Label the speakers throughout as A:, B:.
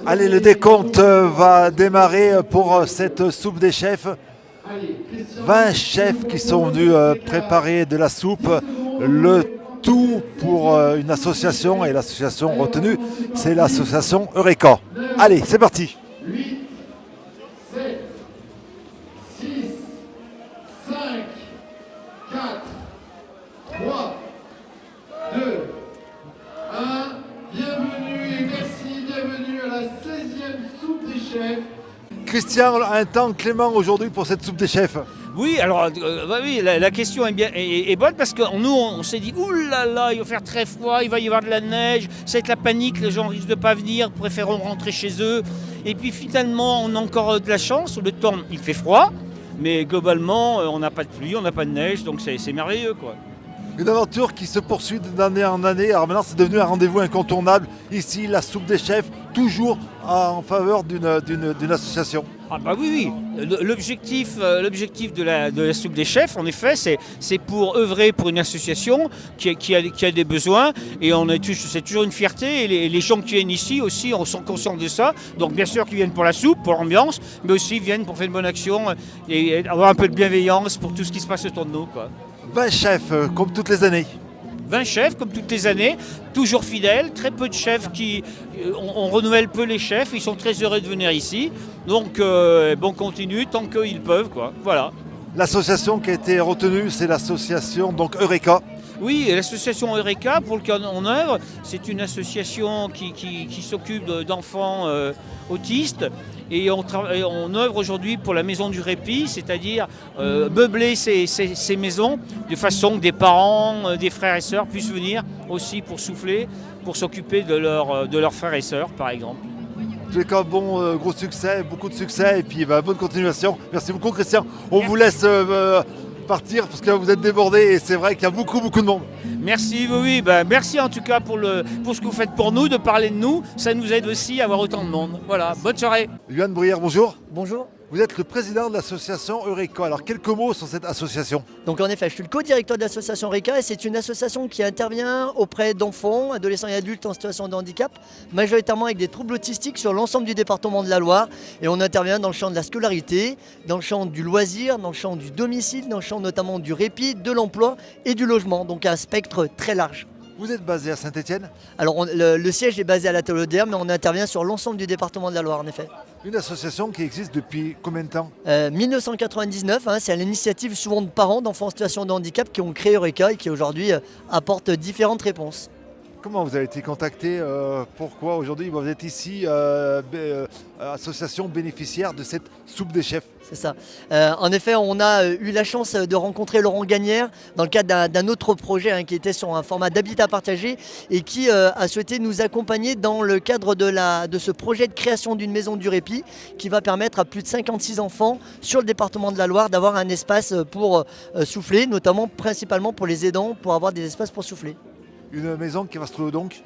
A: Allez, le décompte va démarrer pour cette soupe des chefs. 20 chefs qui sont venus préparer de la soupe. Le tout pour une association, et l'association retenue, c'est l'association Eureka. Allez, c'est parti.
B: 8, 7, 6, 5, 4, 3, 2, 1. Bienvenue et merci, bienvenue à la 16e soupe des chefs.
A: Christian, un temps clément aujourd'hui pour cette soupe des chefs.
C: Oui, alors oui, la question est bonne parce que nous on s'est dit ouh là là, il va faire très froid, il va y avoir de la neige, ça va être la panique, les gens risquent de ne pas venir, préféreront rentrer chez eux. Et puis finalement on a encore de la chance, le temps il fait froid, mais globalement on n'a pas de pluie, on n'a pas de neige, donc c'est merveilleux quoi.
A: Une aventure qui se poursuit d'année en année. Alors maintenant, c'est devenu un rendez-vous incontournable. Ici, la soupe des chefs, toujours en faveur d'une association.
C: Ah bah oui, oui. L'objectif de la soupe des chefs, en effet, c'est pour œuvrer pour une association qui a des besoins. Et c'est toujours une fierté. Et les gens qui viennent ici aussi sont conscients de ça. Donc bien sûr qu'ils viennent pour la soupe, pour l'ambiance, mais aussi ils viennent pour faire une bonne action et avoir un peu de bienveillance pour tout ce qui se passe autour de nous, quoi.
A: 20 chefs, comme toutes les années.
C: 20 chefs, comme toutes les années, toujours fidèles, très peu de chefs on renouvelle peu les chefs, ils sont très heureux de venir ici. Donc on continue tant qu'ils peuvent, quoi. Voilà.
A: L'association qui a été retenue, c'est l'association donc Eureka.
C: Oui, et l'association Eureka, pour lequel on œuvre, c'est une association qui s'occupe d'enfants autistes. Et on œuvre aujourd'hui pour la maison du répit, c'est-à-dire meubler ces maisons de façon que des parents, des frères et sœurs puissent venir aussi pour souffler, pour s'occuper de leurs frères et sœurs, par exemple.
A: En tous les cas, bon, gros succès, beaucoup de succès et puis bonne continuation. Merci beaucoup Christian. On vous laisse partir parce que vous êtes débordés et c'est vrai qu'il y a beaucoup de monde.
C: Merci, oui, merci en tout cas pour ce que vous faites pour nous, de parler de nous. Ça nous aide aussi à avoir autant de monde. Voilà, bonne soirée.
A: Yoann Bruyère, bonjour.
D: Bonjour.
A: Vous êtes le président de l'association Eureka. Alors quelques mots sur cette association.
D: Donc en effet, je suis le co-directeur de l'association Eureka et c'est une association qui intervient auprès d'enfants, adolescents et adultes en situation de handicap, majoritairement avec des troubles autistiques sur l'ensemble du département de la Loire. Et on intervient dans le champ de la scolarité, dans le champ du loisir, dans le champ du domicile, dans le champ notamment du répit, de l'emploi et du logement. Donc un spectre très large.
A: Vous êtes basé à Saint-Étienne.
D: Alors le siège est basé à la Talaudière, mais on intervient sur l'ensemble du département de la Loire en effet.
A: Une association qui existe depuis combien de temps
D: 1999, c'est à l'initiative souvent de parents d'enfants en situation de handicap qui ont créé Eureka et qui aujourd'hui apportent différentes réponses.
A: Comment vous avez été contacté Pourquoi aujourd'hui vous êtes ici, association bénéficiaire de cette soupe des chefs?
D: C'est ça. En effet, on a eu la chance de rencontrer Laurent Gagnère dans le cadre d'un autre projet qui était sur un format d'habitat partagé et qui a souhaité nous accompagner dans le cadre de ce projet de création d'une maison du répit qui va permettre à plus de 56 enfants sur le département de la Loire d'avoir un espace pour souffler, notamment principalement pour les aidants, pour avoir des espaces pour souffler.
A: Une maison qui va se trouver donc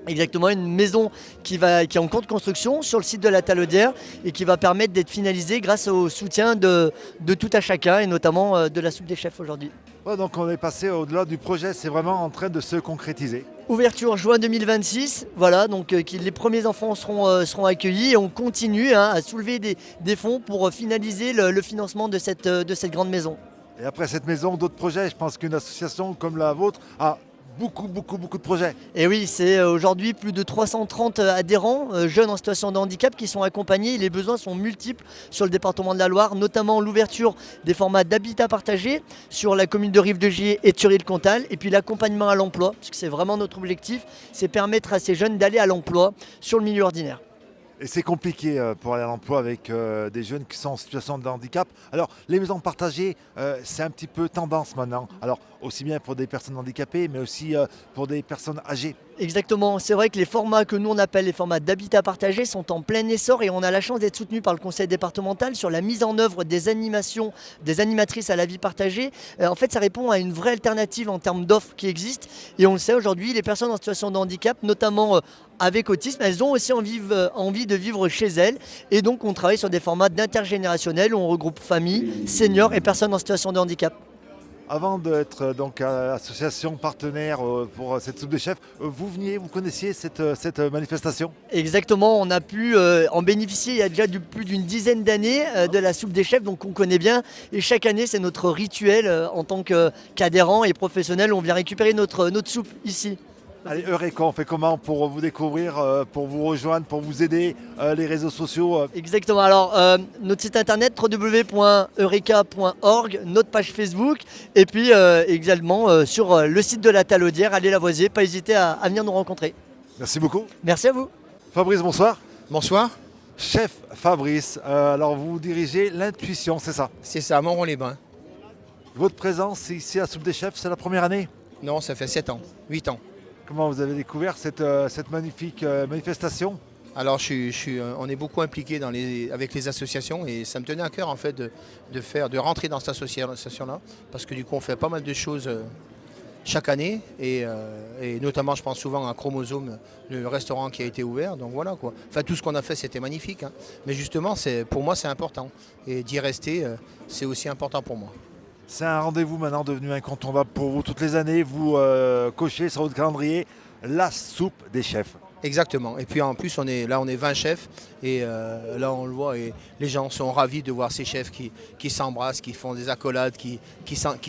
D: Exactement, une maison qui est en cours de construction sur le site de la Talaudière et qui va permettre d'être finalisée grâce au soutien de tout à chacun et notamment de la soupe des chefs aujourd'hui.
A: Ouais, donc on est passé au-delà du projet, c'est vraiment en train de se concrétiser.
D: Ouverture juin 2026, voilà, donc les premiers enfants seront accueillis et on continue à soulever des fonds pour finaliser le financement de cette grande maison.
A: Et après cette maison, d'autres projets, je pense qu'une association comme la vôtre a beaucoup de projets.
D: Et oui, c'est aujourd'hui plus de 330 adhérents, jeunes en situation de handicap qui sont accompagnés. Les besoins sont multiples sur le département de la Loire, notamment l'ouverture des formats d'habitat partagé sur la commune de Rive-de-Gier et Thury-le-Comtal. Et puis l'accompagnement à l'emploi, parce que c'est vraiment notre objectif, c'est permettre à ces jeunes d'aller à l'emploi sur le milieu ordinaire.
A: Et c'est compliqué pour aller à l'emploi avec des jeunes qui sont en situation de handicap. Alors, les maisons partagées, c'est un petit peu tendance maintenant. Alors, aussi bien pour des personnes handicapées, mais aussi pour des personnes âgées.
D: Exactement, c'est vrai que les formats que nous on appelle les formats d'habitat partagé sont en plein essor et on a la chance d'être soutenu par le conseil départemental sur la mise en œuvre des animations, des animatrices à la vie partagée. En fait, ça répond à une vraie alternative en termes d'offres qui existent et on le sait aujourd'hui, les personnes en situation de handicap, notamment avec autisme, elles ont aussi envie de vivre chez elles et donc on travaille sur des formats d'intergénérationnel où on regroupe familles, seniors et personnes en situation de handicap.
A: Avant d'être donc association partenaire pour cette soupe des chefs, vous connaissiez cette manifestation?
D: Exactement, on a pu en bénéficier il y a déjà plus d'une dizaine d'années de la soupe des chefs, donc on connaît bien. Et chaque année, c'est notre rituel en tant qu'adhérent et professionnel. On vient récupérer notre soupe ici.
A: Allez, Eureka, on fait comment pour vous découvrir, pour vous rejoindre, pour vous aider, les réseaux sociaux
D: Exactement. Alors, notre site internet www.eureka.org, notre page Facebook, et puis également sur le site de la Talaudière, allez Lavoisier, pas hésiter à venir nous rencontrer.
A: Merci beaucoup.
D: Merci à vous.
A: Fabrice, bonsoir.
E: Bonsoir,
A: Chef Fabrice, alors vous dirigez l'Intuition, c'est ça?
E: c'est ça, à Montron-les-Bains.
A: Votre présence ici à Soupe des Chefs, c'est la première année?
E: Non, ça fait 7 ans, 8 ans.
A: Comment vous avez découvert cette magnifique manifestation?
E: Alors on est beaucoup impliqué avec les associations et ça me tenait à cœur en fait de rentrer dans cette association-là parce que du coup on fait pas mal de choses chaque année et notamment je pense souvent à Chromosome, le restaurant qui a été ouvert, donc voilà quoi. Enfin tout ce qu'on a fait c'était magnifique, hein. Mais justement pour moi c'est important et d'y rester c'est aussi important pour moi.
A: C'est un rendez-vous maintenant devenu incontournable pour vous toutes les années. Vous cochez sur votre calendrier la soupe des chefs.
E: Exactement. Et puis en plus, on est 20 chefs et là on le voit et les gens sont ravis de voir ces chefs qui s'embrassent, qui font des accolades, qui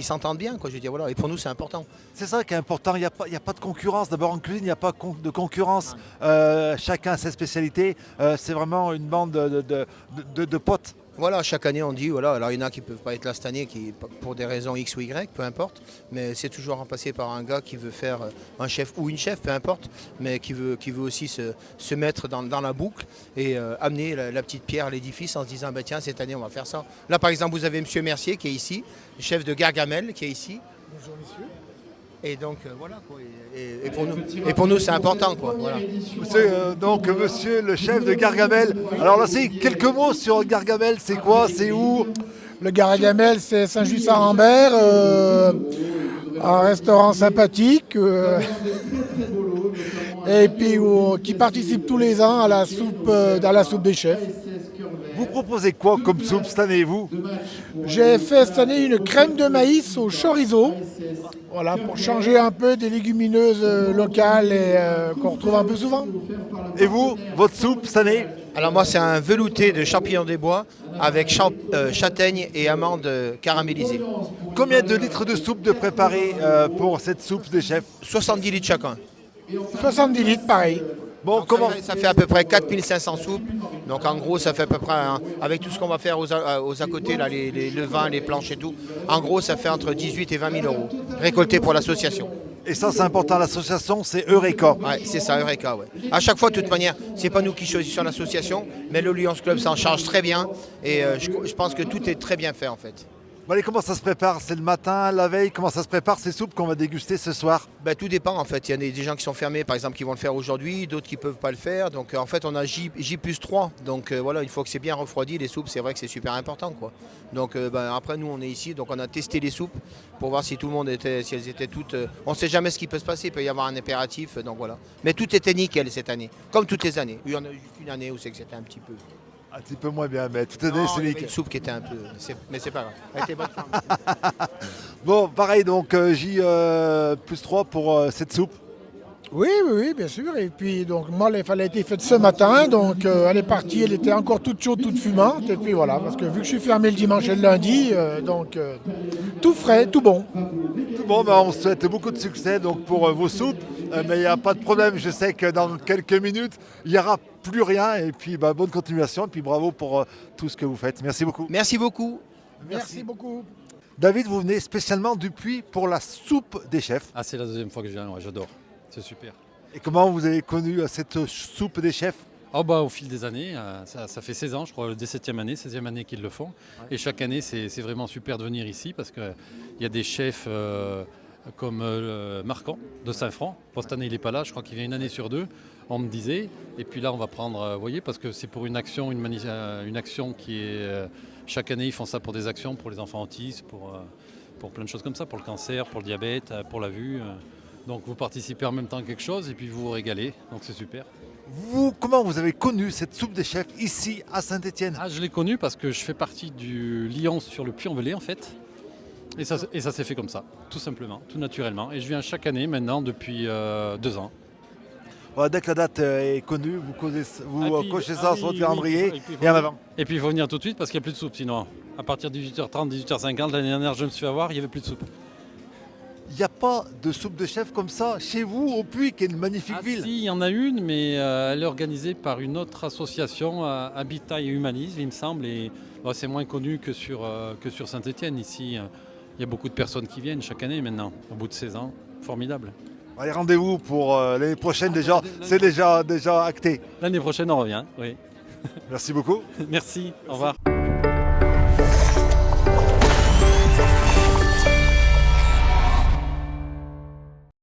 E: s'entendent bien, quoi. Je veux dire, voilà. Et pour nous, c'est important.
A: C'est ça qui est important. Il n'y a pas de concurrence. D'abord en cuisine, il n'y a pas de concurrence. Chacun a ses spécialités. C'est vraiment une bande de potes.
E: Voilà, chaque année on dit, voilà, alors il y en a qui ne peuvent pas être là cette année pour des raisons X ou Y, peu importe, mais c'est toujours remplacé par un gars qui veut faire un chef ou une chef, peu importe, mais qui veut aussi se mettre dans la boucle et amener la petite pierre à l'édifice en se disant, bah, tiens, cette année on va faire ça. Là par exemple, vous avez M. Mercier qui est ici, le chef de Gargamel qui est ici. Bonjour messieurs. Et donc voilà quoi. Et pour nous c'est important quoi. Voilà.
A: Monsieur le chef de Gargamel. Alors là, c'est quelques mots sur Gargamel. C'est quoi? C'est où?
F: Le Gargamel, c'est Saint-Just-à-Rambert, un restaurant sympathique et puis qui participe tous les ans à la soupe des chefs.
A: Vous proposez quoi comme soupe cette année, vous?
F: J'ai fait cette année une crème de maïs au chorizo, voilà, pour changer un peu des légumineuses locales et qu'on retrouve un peu souvent.
A: Et vous, votre soupe cette année?
E: Alors moi c'est un velouté de champignons des bois avec châtaigne et amandes caramélisées.
A: Combien de litres de soupe de préparer pour cette soupe des chefs?
E: 70 litres chacun.
F: 70 litres, pareil.
A: Bon,
E: Donc,
A: comment
E: ça fait à peu près 4500 soupes. Donc en gros ça fait à peu près, avec tout ce qu'on va faire aux à côté, là, les levains, les planches et tout, en gros ça fait entre 18 et 20 000 euros récoltés pour l'association.
A: Et ça, c'est important, l'association, c'est Eureka.
E: Ouais, c'est ça, Eureka, ouais. À chaque fois, de toute manière, c'est pas nous qui choisissons l'association, mais le Lions Club s'en charge très bien et je pense que tout est très bien fait en fait.
A: Bon, allez, comment ça se prépare? C'est le matin, la veille? Comment ça se prépare ces soupes qu'on va déguster ce soir?
E: Ben, tout dépend en fait. Il y a des gens qui sont fermés, par exemple, qui vont le faire aujourd'hui, d'autres qui ne peuvent pas le faire. Donc en fait, on a J+3. Donc voilà, il faut que c'est bien refroidi. Les soupes, c'est vrai que c'est super important, quoi. Donc après, nous, on est ici, donc on a testé les soupes pour voir si tout le monde si elles étaient toutes. On ne sait jamais ce qui peut se passer. Il peut y avoir un impératif, donc voilà. Mais tout était nickel cette année, comme toutes les années. Il y en a juste une année où c'est que c'était un petit peu.
A: Un petit peu moins bien, mais tout est
E: Non,
A: c'est
E: il y avait
A: nickel.
E: une soupe qui était un peu. Mais c'est pas grave. Elle était bonne.
A: Bon, pareil, donc J+3 pour cette soupe.
F: Oui, bien sûr. Et puis, donc, moi, elle a été faite ce matin. Donc, elle est partie, elle était encore toute chaude, toute fumante. Et puis voilà, parce que vu que je suis fermé le dimanche et le lundi, tout frais, tout bon.
A: Bon, ben, on souhaite beaucoup de succès donc, pour vos soupes. Mais il n'y a pas de problème. Je sais que dans quelques minutes, il n'y aura plus rien. Et puis, bonne continuation. Et puis, bravo pour tout ce que vous faites. Merci beaucoup.
E: Merci beaucoup.
F: Merci beaucoup.
A: David, vous venez spécialement du Puy pour la soupe des chefs.
G: Ah, c'est la deuxième fois que je viens, ouais, j'adore. C'est super.
A: Et comment vous avez connu cette soupe des chefs?
G: Oh bah, au fil des années, ça fait 16 ans, je crois, dès 16e année qu'ils le font. Et chaque année, c'est vraiment super de venir ici parce qu'il y a des chefs comme Marquand de Saint-Franc. Pour cette année, il n'est pas là, je crois qu'il vient une année sur deux, on me disait. Et puis là, on va prendre, vous voyez, parce que c'est pour une action, une action qui est... chaque année, ils font ça pour des actions, pour les enfants autistes, pour plein de choses comme ça, pour le cancer, pour le diabète, pour la vue. Donc vous participez en même temps à quelque chose et puis vous vous régalez, donc c'est super.
A: Comment vous avez connu cette soupe des chefs ici à Saint-Étienne?
G: Ah, je l'ai connu parce que je fais partie du Lions sur le Puy-en-Velay en fait. Et ça s'est fait comme ça, tout simplement, tout naturellement. Et je viens chaque année maintenant depuis 2 ans.
A: Voilà, dès que la date est connue, vous cochez ça
G: Ah
A: sur
G: oui,
A: votre calendrier
G: oui,
A: et en avant.
G: Et puis il faut venir tout de suite parce qu'il n'y a plus de soupe sinon. À partir de 18h30, 18h50, l'année dernière je me suis fait avoir, il n'y avait plus de soupe.
A: Il n'y a pas de soupe de chef comme ça chez vous au Puy, qui est une magnifique
G: Ah
A: ville.
G: si, il y en a une, mais elle est organisée par une autre association, Habitat et Humanisme, il me semble. Et c'est moins connu que sur Saint-Étienne. Ici, il y a beaucoup de personnes qui viennent chaque année maintenant, au bout de 16 ans. Formidable.
A: Allez, rendez-vous pour l'année prochaine déjà. C'est déjà acté.
G: L'année prochaine, on revient. Oui.
A: Merci beaucoup.
G: Merci. Au revoir.